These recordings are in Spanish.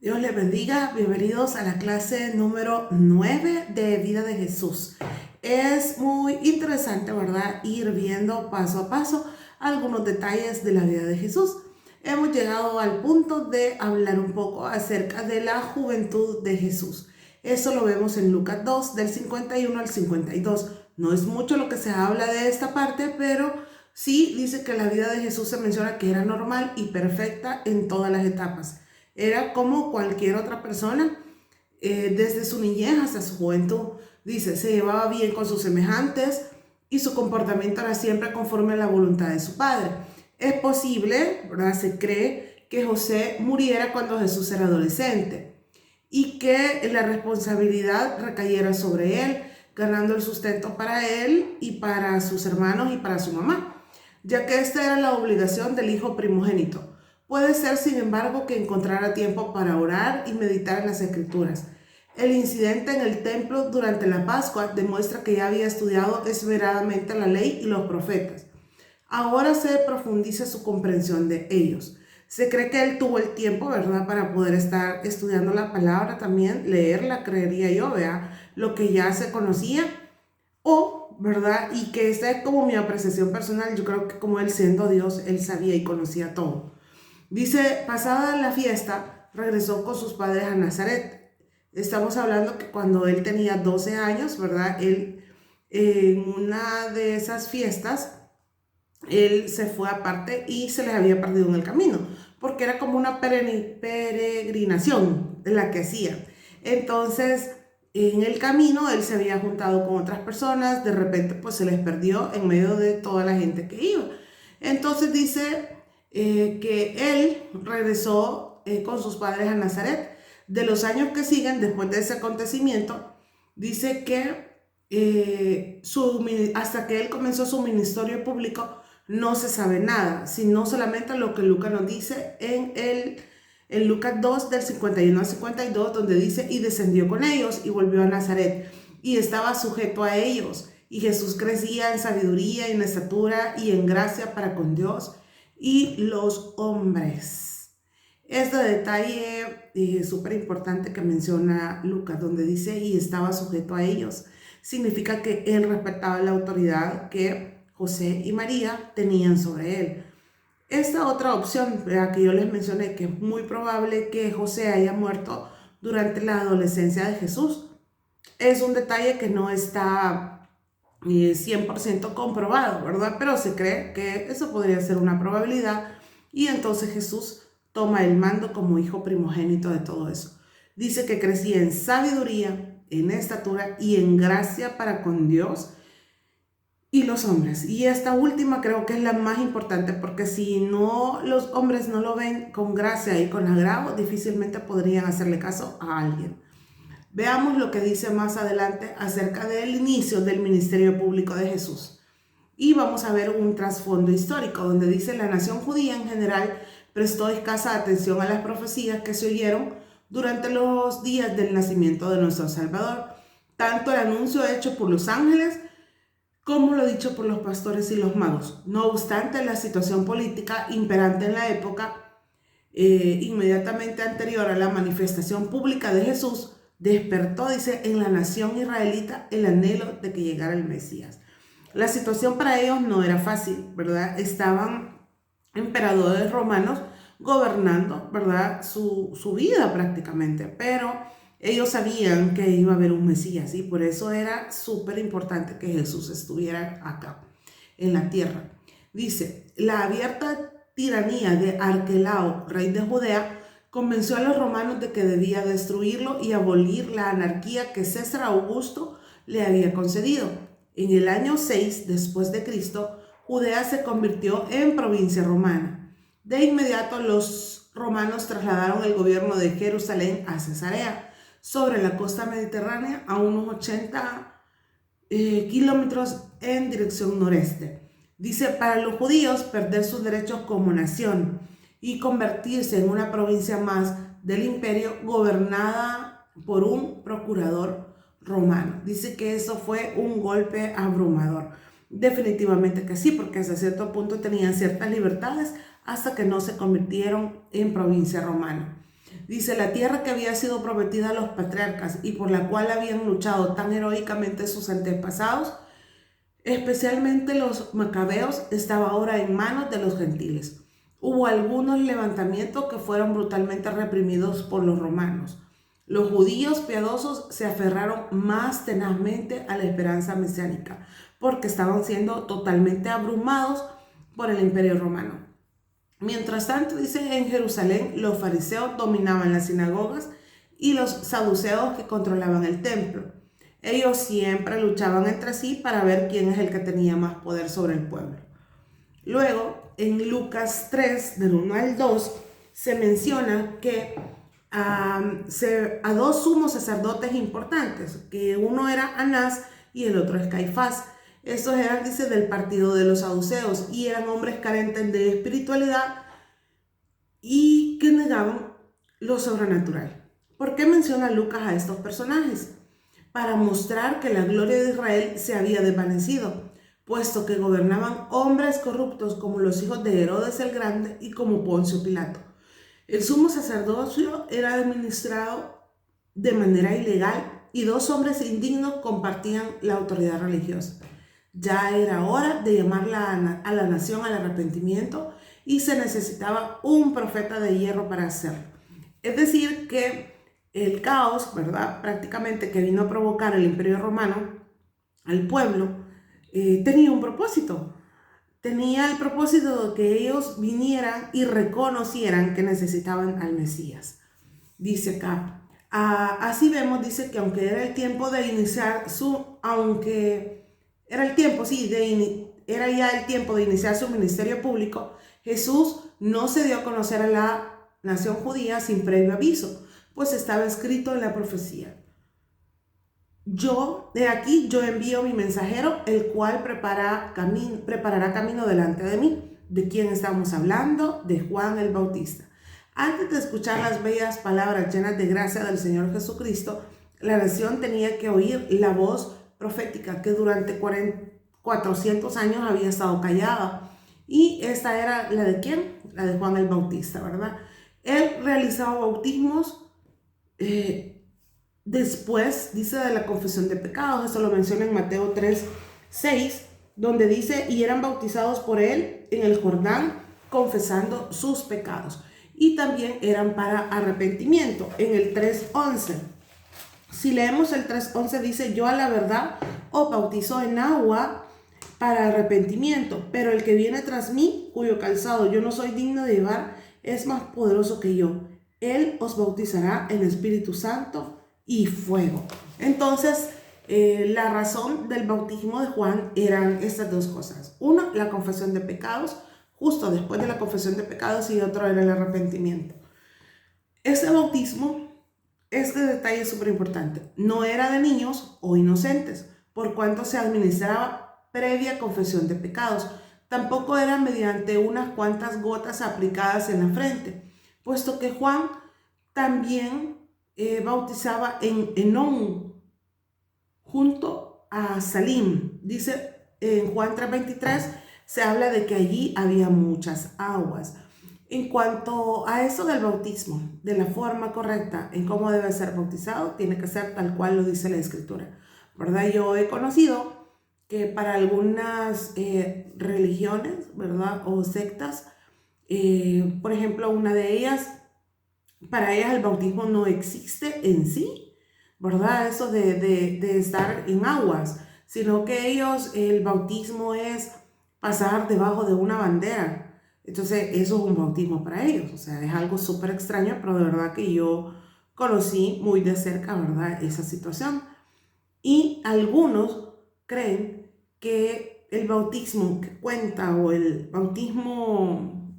Dios les bendiga, bienvenidos a la clase número 9 de Vida de Jesús. Es muy interesante, ¿verdad? Ir viendo paso a paso algunos detalles de la vida de Jesús. Hemos llegado al punto de hablar un poco acerca de la juventud de Jesús. Eso lo vemos en Lucas 2, del 51 al 52. No es mucho lo que se habla de esta parte, pero sí dice que la vida de Jesús se menciona que era normal y perfecta en todas las etapas. Era como cualquier otra persona, desde su niñez hasta su juventud. Dice, se llevaba bien con sus semejantes y su comportamiento era siempre conforme a la voluntad de su padre. Es posible, ¿verdad? Se cree que José muriera cuando Jesús era adolescente y que la responsabilidad recayera sobre él, ganando el sustento para él y para sus hermanos y para su mamá, ya que esta era la obligación del hijo primogénito. Puede ser, sin embargo, que encontrara tiempo para orar y meditar en las escrituras. El incidente en el templo durante la Pascua demuestra que ya había estudiado esmeradamente la ley y los profetas. Ahora se profundiza su comprensión de ellos. Se cree que él tuvo el tiempo, ¿verdad?, para poder estar estudiando la palabra también, leerla, creería yo, vea, lo que ya se conocía, o, ¿verdad? Y que esta es como mi apreciación personal, yo creo que como él siendo Dios, él sabía y conocía todo. Dice, pasada la fiesta, regresó con sus padres a Nazaret. Estamos hablando que cuando él tenía 12 años, ¿verdad? Él, en una de esas fiestas, él se fue aparte y se les había perdido en el camino, porque era como una peregrinación la que hacía. Entonces, en el camino, él se había juntado con otras personas, de repente pues se les perdió en medio de toda la gente que iba. Entonces dice que él regresó con sus padres a Nazaret. De los años que siguen después de ese acontecimiento, dice que hasta que él comenzó su ministerio público, no se sabe nada, sino solamente lo que Lucas nos dice en Lucas 2, del 51 al 52, donde dice, y descendió con ellos y volvió a Nazaret, y estaba sujeto a ellos, y Jesús crecía en sabiduría, en estatura y en gracia para con Dios y los hombres. Este detalle súper importante que menciona Lucas, donde dice, y estaba sujeto a ellos, significa que él respetaba la autoridad que José y María tenían sobre él. Esta otra opción, ¿verdad?, que yo les mencioné, que es muy probable que José haya muerto durante la adolescencia de Jesús, es un detalle que no está 100% comprobado, ¿verdad? Pero se cree que eso podría ser una probabilidad y entonces Jesús toma el mando como hijo primogénito de todo eso. Dice que crecía en sabiduría, en estatura y en gracia para con Dios y los hombres. Y esta última creo que es la más importante, porque si no, los hombres no lo ven con gracia y con agrado, difícilmente podrían hacerle caso a alguien. Veamos lo que dice más adelante acerca del inicio del ministerio público de Jesús. Y vamos a ver un trasfondo histórico donde dice, la nación judía en general prestó escasa atención a las profecías que se oyeron durante los días del nacimiento de nuestro Salvador, tanto el anuncio hecho por los ángeles como lo dicho por los pastores y los magos. No obstante, la situación política imperante en la época inmediatamente anterior a la manifestación pública de Jesús despertó, dice, en la nación israelita el anhelo de que llegara el Mesías. La situación para ellos no era fácil, ¿verdad? Estaban emperadores romanos gobernando, ¿verdad?, su vida prácticamente, pero ellos sabían que iba a haber un Mesías y por eso era súper importante que Jesús estuviera acá, en la tierra. Dice, la abierta tiranía de Arquelao, rey de Judea, convenció a los romanos de que debía destruirlo y abolir la anarquía que César Augusto le había concedido. En el año 6 después de Cristo, Judea se convirtió en provincia romana. De inmediato los romanos trasladaron el gobierno de Jerusalén a Cesarea, sobre la costa mediterránea, a unos 80 kilómetros en dirección noreste. Dice, para los judíos perder sus derechos como nación y convertirse en una provincia más del imperio gobernada por un procurador romano. Dice que eso fue un golpe abrumador. Definitivamente que sí, porque hasta cierto punto tenían ciertas libertades hasta que no se convirtieron en provincia romana. Dice, la tierra que había sido prometida a los patriarcas y por la cual habían luchado tan heroicamente sus antepasados, especialmente los macabeos, estaba ahora en manos de los gentiles. Hubo algunos levantamientos que fueron brutalmente reprimidos por los romanos. Los judíos piadosos se aferraron más tenazmente a la esperanza mesiánica, porque estaban siendo totalmente abrumados por el imperio romano. Mientras tanto, dice, en Jerusalén los fariseos dominaban las sinagogas y los saduceos que controlaban el templo. Ellos siempre luchaban entre sí para ver quién es el que tenía más poder sobre el pueblo. Luego, en Lucas 3, del 1 al 2, se menciona que a dos sumos sacerdotes importantes, que uno era Anás y el otro es Caifás. Estos eran, dice, del partido de los saduceos y eran hombres carentes de espiritualidad y que negaban lo sobrenatural. ¿Por qué menciona Lucas a estos personajes? Para mostrar que la gloria de Israel se había desvanecido, puesto que gobernaban hombres corruptos como los hijos de Herodes el Grande y como Poncio Pilato. El sumo sacerdocio era administrado de manera ilegal y dos hombres indignos compartían la autoridad religiosa. Ya era hora de llamar a la nación al arrepentimiento y se necesitaba un profeta de hierro para hacerlo. Es decir, que el caos, ¿verdad?, prácticamente que vino a provocar el Imperio Romano al pueblo, tenía un propósito. Tenía el propósito de que ellos vinieran y reconocieran que necesitaban al Mesías. Dice acá, así vemos, dice que aunque era el tiempo de iniciar era ya el tiempo de iniciar su ministerio público, Jesús no se dio a conocer a la nación judía sin previo aviso, pues estaba escrito en la profecía. Yo envío mi mensajero, el cual preparará camino delante de mí. ¿De quién estamos hablando? De Juan el Bautista. Antes de escuchar las bellas palabras llenas de gracia del Señor Jesucristo, la nación tenía que oír la voz profética que durante 400 años había estado callada. Y esta era la de ¿quién? La de Juan el Bautista, ¿verdad? Él realizaba bautismos después, dice, de la confesión de pecados. Eso lo menciona en Mateo 3, 6, donde dice, y eran bautizados por él en el Jordán, confesando sus pecados. Y también eran para arrepentimiento, en el 3:11. Si leemos el 3:11, dice, yo a la verdad os bautizo en agua para arrepentimiento, pero el que viene tras mí, cuyo calzado yo no soy digno de llevar, es más poderoso que yo. Él os bautizará en Espíritu Santo y fuego. Entonces, la razón del bautismo de Juan eran estas dos cosas. Uno, la confesión de pecados, justo después de la confesión de pecados, y otro era el arrepentimiento. Este bautismo, este detalle es súper importante, no era de niños o inocentes, por cuanto se administraba previa confesión de pecados. Tampoco era mediante unas cuantas gotas aplicadas en la frente, puesto que Juan también bautizaba en Enón junto a Salim. Dice en Juan 3:23, se habla de que allí había muchas aguas. En cuanto a eso del bautismo, de la forma correcta en cómo debe ser bautizado, tiene que ser tal cual lo dice la Escritura, ¿verdad? Yo he conocido que para algunas religiones, ¿verdad?, o sectas, por ejemplo, una de ellas, para ellas el bautismo no existe en sí, ¿verdad? Eso de estar en aguas, sino que ellos, el bautismo es pasar debajo de una bandera. Entonces, eso es un bautismo para ellos. O sea, es algo súper extraño, pero de verdad que yo conocí muy de cerca, ¿verdad?, esa situación. Y algunos creen que el bautismo que cuenta, o el bautismo,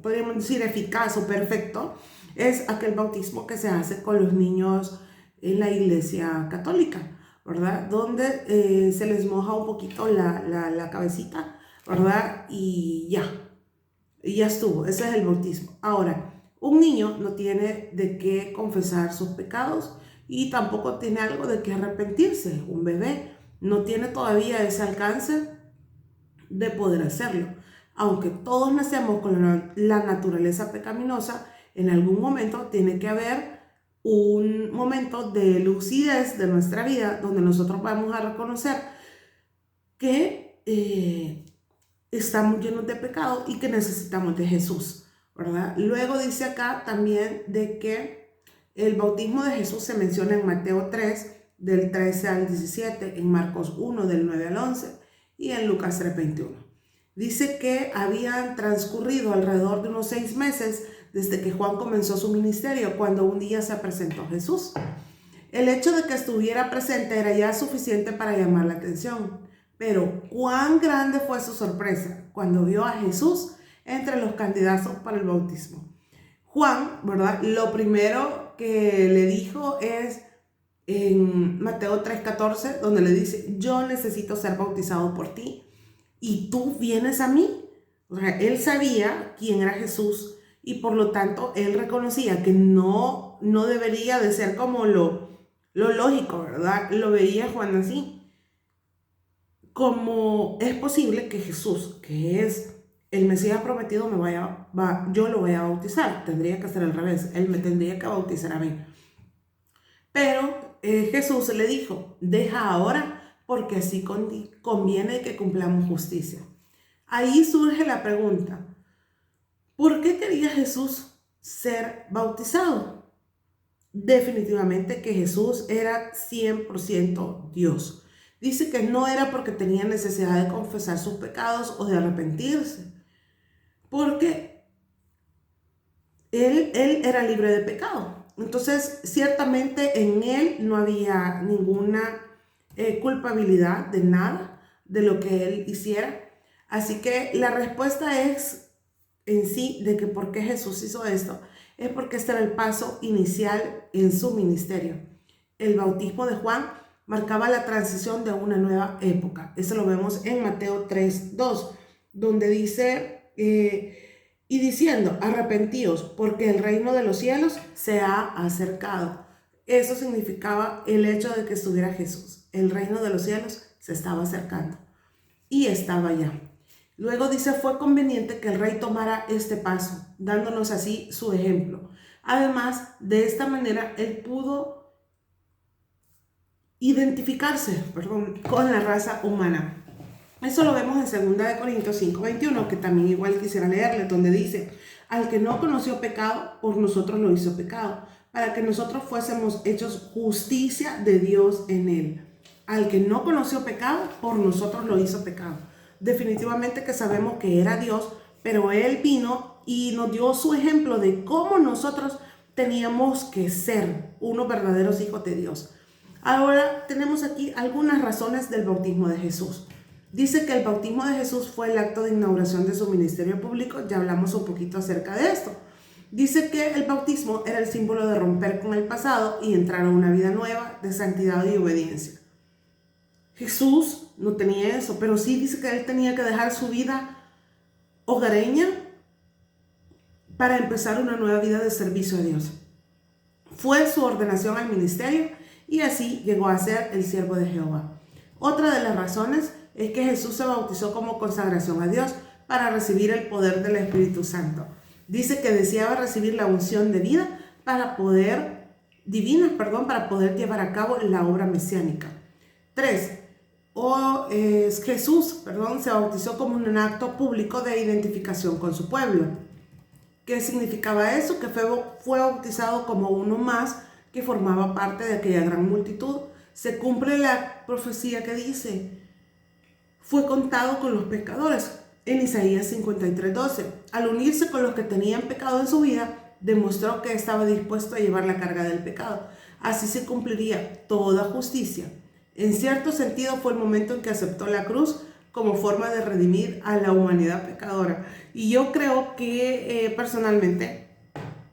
podríamos decir, eficaz o perfecto, es aquel bautismo que se hace con los niños en la iglesia católica, ¿verdad? Donde se les moja un poquito la cabecita, ¿verdad? Y ya estuvo. Ese es el bautismo. Ahora, un niño no tiene de qué confesar sus pecados y tampoco tiene algo de qué arrepentirse. Un bebé no tiene todavía ese alcance de poder hacerlo. Aunque todos nacemos con la naturaleza pecaminosa, En algún momento tiene que haber un momento de lucidez de nuestra vida donde nosotros vamos a reconocer que estamos llenos de pecado y que necesitamos de Jesús, ¿verdad? Luego dice acá también de que el bautismo de Jesús se menciona en Mateo 3, del 13 al 17, en Marcos 1, del 9 al 11 y en Lucas 3, 21. Dice que habían transcurrido alrededor de unos 6 meses desde que Juan comenzó su ministerio, cuando un día se presentó Jesús. El hecho de que estuviera presente era ya suficiente para llamar la atención. Pero cuán grande fue su sorpresa cuando vio a Jesús entre los candidatos para el bautismo. Juan, ¿verdad? Lo primero que le dijo es en Mateo 3:14, donde le dice: yo necesito ser bautizado por ti y tú vienes a mí. O sea, él sabía quién era Jesús y por lo tanto él reconocía que no debería de ser como lo lógico, ¿verdad? Lo veía Juan así. ¿Cómo es posible que Jesús, que es el Mesías prometido, yo lo voy a bautizar? Tendría que ser al revés, él me tendría que bautizar a mí. Pero Jesús le dijo: deja ahora, porque así conviene que cumplamos justicia. Ahí surge la pregunta: ¿por qué quería Jesús ser bautizado? Definitivamente que Jesús era 100% Dios. Dice que no era porque tenía necesidad de confesar sus pecados o de arrepentirse, porque él era libre de pecado. Entonces, ciertamente en él no había ninguna culpabilidad de nada de lo que él hiciera. Así que la respuesta es en sí de que por qué Jesús hizo esto, es porque este era el paso inicial en su ministerio. El bautismo de Juan marcaba la transición de una nueva época. Eso lo vemos en Mateo 3:2, donde dice, y diciendo: arrepentíos, porque el reino de los cielos se ha acercado. Eso significaba el hecho de que estuviera Jesús. El reino de los cielos se estaba acercando y estaba ya. Luego dice: fue conveniente que el rey tomara este paso, dándonos así su ejemplo. Además, de esta manera, él pudo identificarse, con la raza humana. Eso lo vemos en 2 Corintios 5:21, que también igual quisiera leerle, donde dice: al que no conoció pecado, por nosotros lo hizo pecado, para que nosotros fuésemos hechos justicia de Dios en él. Al que no conoció pecado, por nosotros lo hizo pecado. Definitivamente que sabemos que era Dios, pero él vino y nos dio su ejemplo de cómo nosotros teníamos que ser unos verdaderos hijos de Dios. Ahora tenemos aquí algunas razones del bautismo de Jesús. Dice que el bautismo de Jesús fue el acto de inauguración de su ministerio público. Ya hablamos un poquito acerca de esto. Dice que el bautismo era el símbolo de romper con el pasado y entrar a una vida nueva de santidad y obediencia. Jesús no tenía eso, pero sí dice que él tenía que dejar su vida hogareña para empezar una nueva vida de servicio a Dios. Fue su ordenación al ministerio y así llegó a ser el siervo de Jehová. Otra de las razones es que Jesús se bautizó como consagración a Dios para recibir el poder del Espíritu Santo. Dice que deseaba recibir la unción de vida divina, para poder llevar a cabo la obra mesiánica. 3. Jesús se bautizó como un acto público de identificación con su pueblo. ¿Qué significaba eso? Que fue bautizado como uno más que formaba parte de aquella gran multitud. Se cumple la profecía que dice: fue contado con los pecadores, en Isaías 53:12. Al unirse con los que tenían pecado en su vida, demostró que estaba dispuesto a llevar la carga del pecado. Así se cumpliría toda justicia. En cierto sentido, fue el momento en que aceptó la cruz como forma de redimir a la humanidad pecadora. Y yo creo que personalmente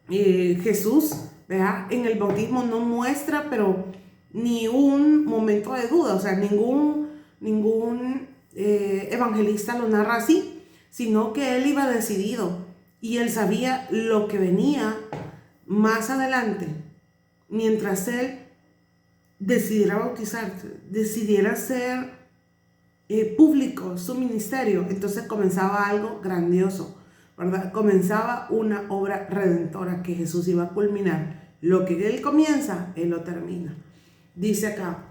Jesús, ¿verdad?, en el bautismo no muestra, pero ni un momento de duda. O sea, ningún evangelista lo narra así, sino que él iba decidido y él sabía lo que venía más adelante. Mientras él decidiera bautizarse, decidiera hacer público su ministerio, entonces comenzaba algo grandioso, ¿verdad? Comenzaba una obra redentora que Jesús iba a culminar. Lo que Él comienza, Él lo termina. Dice acá,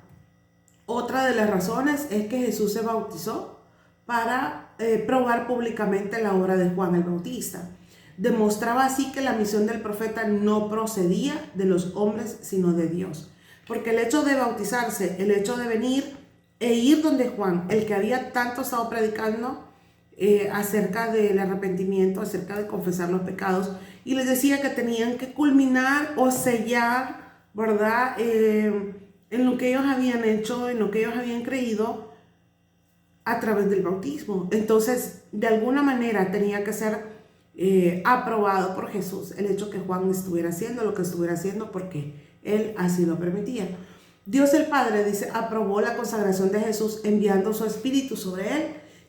otra de las razones es que Jesús se bautizó para probar públicamente la obra de Juan el Bautista. Demostraba así que la misión del profeta no procedía de los hombres, sino de Dios. Porque el hecho de bautizarse, el hecho de venir e ir donde Juan, el que había tanto estado predicando acerca del arrepentimiento, acerca de confesar los pecados, y les decía que tenían que culminar o sellar, ¿verdad? En lo que ellos habían hecho, en lo que ellos habían creído a través del bautismo. Entonces, de alguna manera tenía que ser aprobado por Jesús el hecho que Juan estuviera haciendo lo que estuviera haciendo, porque Él así lo permitía. Dios el Padre, dice, aprobó la consagración de Jesús enviando su Espíritu sobre Él,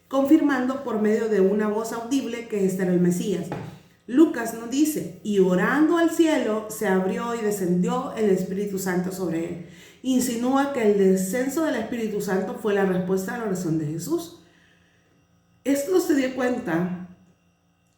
confirmando por medio de una voz audible que este era el Mesías. Lucas nos dice, y orando al cielo se abrió y descendió el Espíritu Santo sobre Él. Insinúa que el descenso del Espíritu Santo fue la respuesta a la oración de Jesús. Esto se dio cuenta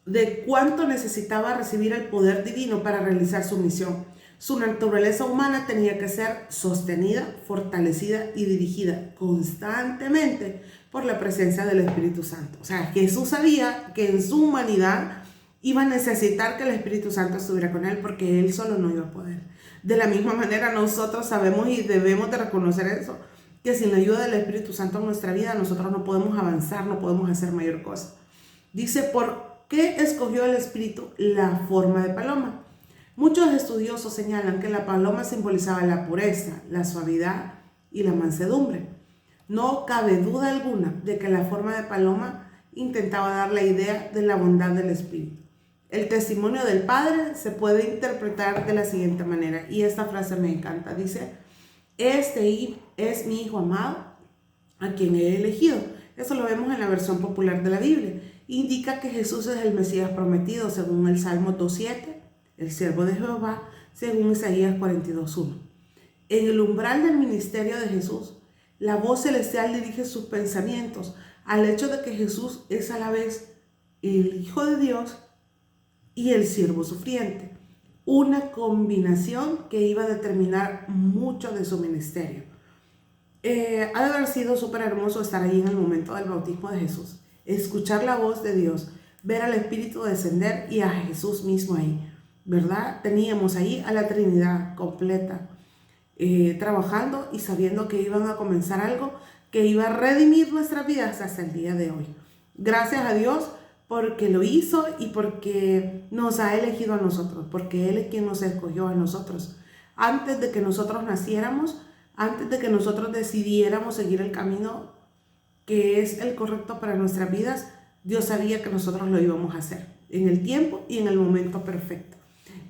de cuánto necesitaba recibir el poder divino para realizar su misión. Su naturaleza humana tenía que ser sostenida, fortalecida y dirigida constantemente por la presencia del Espíritu Santo. O sea, Jesús sabía que en su humanidad iba a necesitar que el Espíritu Santo estuviera con él, porque él solo no iba a poder. De la misma manera, nosotros sabemos y debemos de reconocer eso, que sin la ayuda del Espíritu Santo en nuestra vida, nosotros no podemos avanzar, no podemos hacer mayor cosa. Dice, ¿por qué escogió el Espíritu la forma de paloma? Muchos estudiosos señalan que la paloma simbolizaba la pureza, la suavidad y la mansedumbre. No cabe duda alguna de que la forma de paloma intentaba dar la idea de la bondad del Espíritu. El testimonio del Padre se puede interpretar de la siguiente manera, y esta frase me encanta. Dice, este es mi Hijo amado, a quien he elegido. Eso lo vemos en la versión popular de la Biblia. Indica que Jesús es el Mesías prometido, según el Salmo 2:7, el siervo de Jehová, según Isaías 42:1. En el umbral del ministerio de Jesús, la voz celestial dirige sus pensamientos al hecho de que Jesús es a la vez el Hijo de Dios y el siervo sufriente, una combinación que iba a determinar mucho de su ministerio. Ha de haber sido súper hermoso estar ahí en el momento del bautismo de Jesús, escuchar la voz de Dios, ver al Espíritu descender y a Jesús mismo ahí, ¿verdad? Teníamos ahí a la Trinidad completa, trabajando y sabiendo que iban a comenzar algo que iba a redimir nuestras vidas hasta el día de hoy. Gracias a Dios porque lo hizo y porque nos ha elegido a nosotros, porque Él es quien nos escogió a nosotros. Antes de que nosotros naciéramos, antes de que nosotros decidiéramos seguir el camino que es el correcto para nuestras vidas, Dios sabía que nosotros lo íbamos a hacer en el tiempo y en el momento perfecto.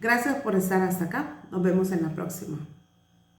Gracias por estar hasta acá. Nos vemos en la próxima.